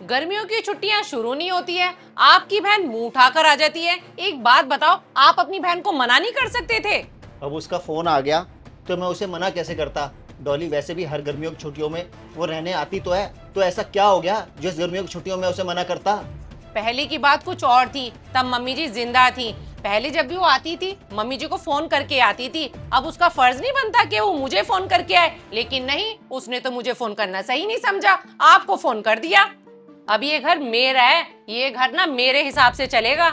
गर्मियों की छुट्टियां शुरू नहीं होती है, आपकी बहन मुंह उठाकर आ जाती है। एक बात बताओ, आप अपनी बहन को मना नहीं कर सकते थे? अब उसका फ़ोन आ गया तो मैं उसे मना कैसे करता। डॉली वैसे भी हर गर्मियों की छुट्टियों में वो रहने आती तो है, तो ऐसा क्या हो गया जो इस गर्मियों की छुट्टियों में उसे मना करता। पहले की बात कुछ और थी, तब मम्मी जी जिंदा थी। पहले जब भी वो आती थी मम्मी जी को फोन करके आती थी। अब उसका फर्ज नहीं बनता कि वो मुझे फोन करके आए, लेकिन नहीं, उसने तो मुझे फोन करना सही नहीं समझा, आपको फोन कर दिया। अब ये घर मेरा है, ये घर ना मेरे हिसाब से चलेगा।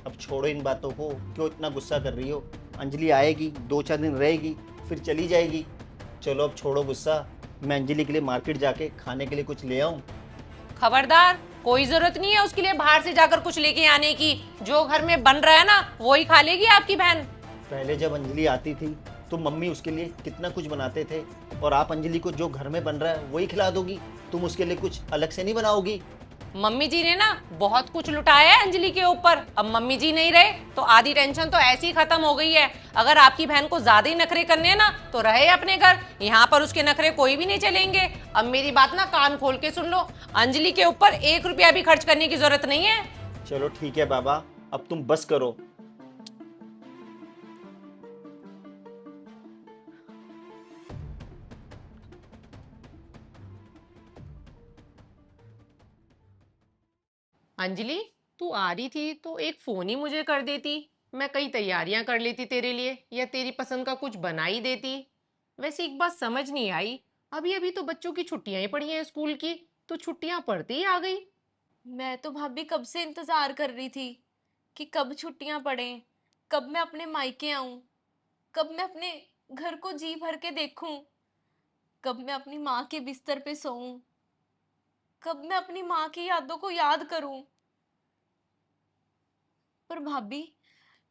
अब छोड़ो इन बातों को, क्यों इतना गुस्सा कर रही हो। अंजलि आएगी, 2-4 दिन रहेगी, फिर चली जाएगी। चलो अब छोड़ो गुस्सा, मैं अंजलि के लिए मार्केट जाके खाने के लिए कुछ ले आऊँ। खबरदार, कोई जरूरत नहीं है उसके लिए बाहर से जाकर कुछ लेके आने की। जो घर में बन रहा है ना, वो ही खा लेगी आपकी बहन। पहले जब अंजलि आती थी तो मम्मी उसके लिए कितना कुछ बनाते थे, और आप अंजलि को जो घर में बन रहा है वही खिला दोगी। तुम उसके लिए कुछ अलग से नहीं बनाओगी। मम्मी जी ने ना बहुत कुछ लुटाया है अंजलि के ऊपर। अब मम्मी जी नहीं रहे तो आधी टेंशन तो ऐसी ही खत्म हो गई है। अगर आपकी बहन को ज्यादा ही नखरे करने हैं ना, तो रहे अपने घर, यहाँ पर उसके नखरे कोई भी नहीं चलेंगे। अब मेरी बात ना कान खोल के सुन लो, अंजलि के ऊपर 1 रुपया भी खर्च करने की जरूरत नहीं है। चलो ठीक है बाबा, अब तुम बस करो। अंजलि, तू आ रही थी तो एक फोन ही मुझे कर देती, मैं कई तैयारियां कर लेती तेरे लिए, या तेरी पसंद का कुछ बना ही देती। वैसे एक बात समझ नहीं आई, अभी अभी तो बच्चों की छुट्टियां ही पड़ी हैं स्कूल की, तो छुट्टियां पड़ती ही आ गई। मैं तो भाभी कब से इंतजार कर रही थी कि कब छुट्टियां पड़े, कब मैं अपने मायके आऊं, कब मैं अपने घर को जी भर के देखूं, कब मैं अपनी माँ के बिस्तर पे सोऊं, कब मैं अपनी माँ की यादों को याद करूं। पर भाभी,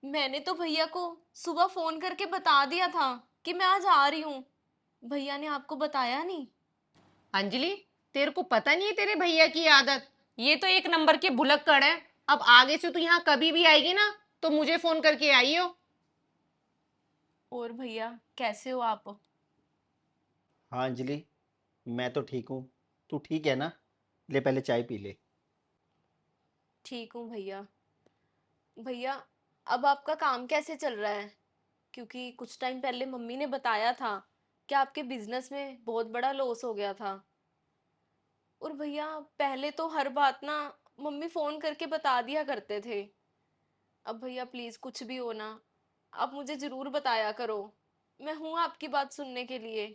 मैंने तो भैया को सुबह फोन करके बता दिया था कि मैं आज आ रही हूँ। भैया ने आपको बताया नहीं? अंजलि, तेरे को पता नहीं है तेरे भैया की आदत, ये तो एक नंबर के भुलक्कड़ है। अब आगे से तू यहाँ कभी भी आएगी ना, तो मुझे फोन करके आइयो। और भैया, कैसे हो आप? हाँ अंजलि, मैं तो ठीक हूँ। तू ठीक है ना? ले पहले चाय पी ले। ठीक हूँ भैया। भैया, अब आपका काम कैसे चल रहा है? क्योंकि कुछ टाइम पहले मम्मी ने बताया था कि आपके बिजनेस में बहुत बड़ा लॉस हो गया था। और भैया, पहले तो हर बात ना मम्मी फोन करके बता दिया करते थे। अब भैया प्लीज, कुछ भी हो ना, आप मुझे जरूर बताया करो। मैं हूं आपकी बात सुनने के लिए।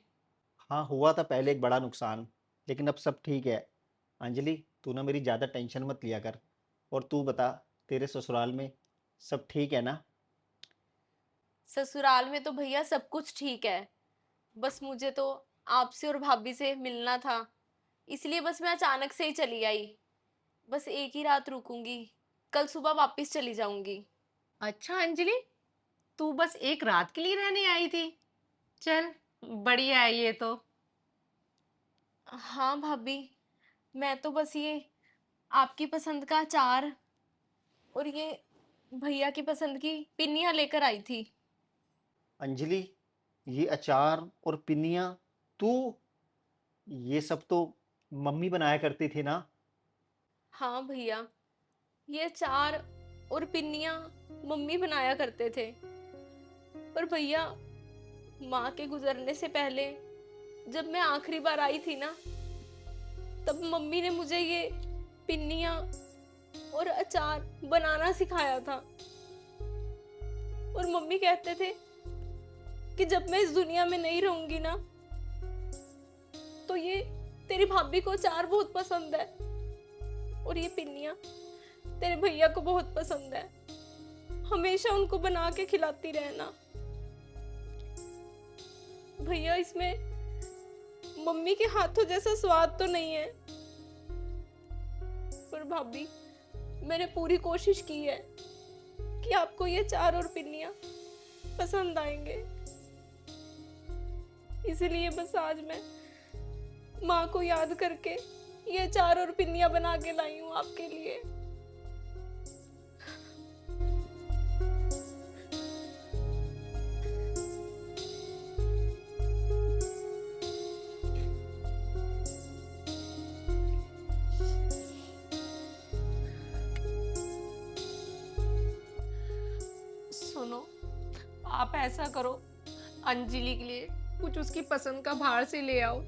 हाँ, हुआ था पहले एक बड़ा नुकसान, लेकिन अब सब ठीक है। अंजलि, तू ना मेरी ज़्यादा टेंशन मत लिया कर। और तू बता, तेरे ससुराल में सब ठीक है ना? ससुराल में तो भैया सब कुछ ठीक है। बस मुझे तो आपसे और भाभी से मिलना था, इसलिए बस मैं अचानक से ही चली आई। बस एक ही रात रुकूंगी, कल सुबह वापस चली जाऊंगी। अच्छा अंजलि, तू बस एक रात के लिए रहने आई थी? चल, बढ़िया है ये तो। हाँ भाभी, मैं तो बस ये आपकी पसंद का अचार और ये भैया की पसंद की पिन्नियाँ लेकर आई थी। अंजलि, ये अचार और पिन्नियाँ, तू, ये सब तो मम्मी बनाया करती थी ना? हाँ भैया, ये अचार और पिन्नियाँ मम्मी बनाया करते थे। पर भैया, माँ के गुजरने से पहले जब मैं आखिरी बार आई थी ना, तब मम्मी ने मुझे ये पिन्नियाँ और अचार बनाना सिखाया था। और मम्मी कहते थे कि जब मैं इस दुनिया में नहीं रहूंगी ना, तो ये तेरी भाभी को अचार बहुत पसंद है और ये पिन्नियाँ तेरे भैया को बहुत पसंद है। हमेशा उनको बना के खिलाती रहना। भैया, इसमें मम्मी के हाथों जैसा स्वाद तो नहीं है, पर भाभी, मैंने पूरी कोशिश की है कि आपको ये अचार और पिन्नियाँ पसंद आएंगे। इसलिए बस आज मैं माँ को याद करके ये अचार और पिन्नियाँ बना के लाई हूँ आपके लिए। आप ऐसा करो, अंजलि के लिए कुछ उसकी पसंद का बाहर से ले आओ।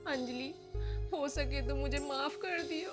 अंजलि, हो सके तो मुझे माफ कर दियो।